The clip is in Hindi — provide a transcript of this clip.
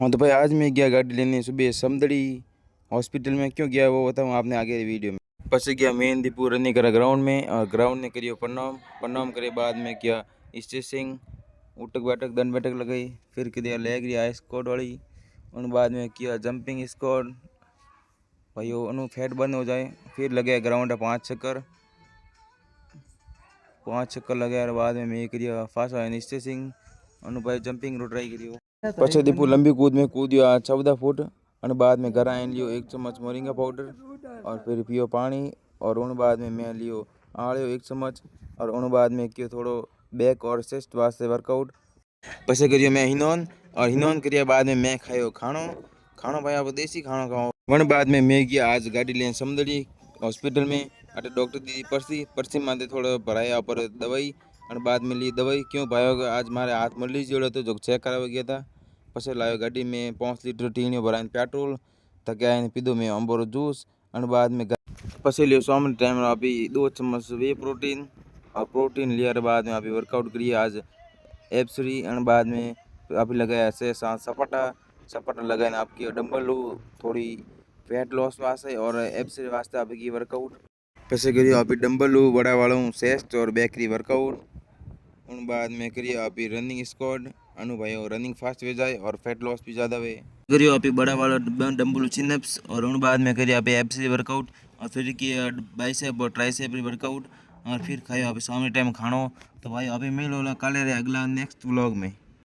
हाँ तो भाई आज मैं गया गाड़ी लेने सुबह समदड़ी हॉस्पिटल में। क्यों गया वो बताऊँ आपने आगे वीडियो में। પછી ગયા मेहंदीपुर रनिंग करा ग्राउंड में और ग्राउंड ने करियो प्रणाम करे बाद में किया स्ट्रेचिंग उठक बैठक दंड बैठक लगाई। फिर किया लेग रिया स्क्वाट वाली। उन बाद में किया जंपिंग स्क्वाट भाई वो फैट बंद हो जाए। फिर लगे ग्राउंड 5 चक्कर लगे बाद में मैं करिया फास्ट स्ट्रेचिंग भाई जंपिंग रो ट्राई करियो। પછી દીપુ लंबी कूद में कूदियो 14 फुट और बाद में घर आने लियो 1 चम्मच मोरिंगा पाउडर और फिर पियो पानी और उन बाद में मैं लियो आड़ियो 1 चम्मच और उन बाद में कियो थोड़ो बैक और चेस्ट वास्ते वर्कआउट। પછી करियो मैं हिनोन और हिनोन करिया बाद में मैं खायो खानो खानो भाई आप देसी खानो खाओ। वन बाद में मैं गया आज गाड़ी लेने समदड़ी हॉस्पिटल में। अटे डॉक्टर दीदी पर्ची मांदे थोड़ा भराया पर दवाई और बाद में ली दवाई। क्यों भाई आज मारे हाथ में ली जोड़ो तो जो चेक करावा गया था। પછી लायो गाड़ी में 5 लीटर टीनियो भराने पेट्रोल तक आए पीधो में अंबोरो जूस और बाद में પછી लियो शाम टाइम अभी 2 चम्मच वे प्रोटीन और प्रोटीन लिया बाद में अभी वर्कआउट करिए आज एप्सरी और बाद में अभी लगाया से सपाटा सपाटा लगाए आपकी डंबल थोड़ी फैट लॉस वास्ते और एप्सरी वास्ते अभी की वर्कआउट। પછી करिए अभी डंबल बड़ा वालों चेस्ट और बैकरी वर्कआउट। उन बाद में करिए अभी रनिंग स्क्वाड अनु भाई रनिंग फास्ट हो जाए और फैट लॉस भी ज़्यादा हुए। करिए अभी बड़ा वाला डंबल चिनअप्स और उन बाद में करिए अभी एप्सी वर्कआउट और फिर किए बाइसेप और ट्राइसेप वर्कआउट और फिर खाए अभी शाम टाइम खानो। तो भाई अभी मिलो काले रे अगला नेक्स्ट व्लॉग में।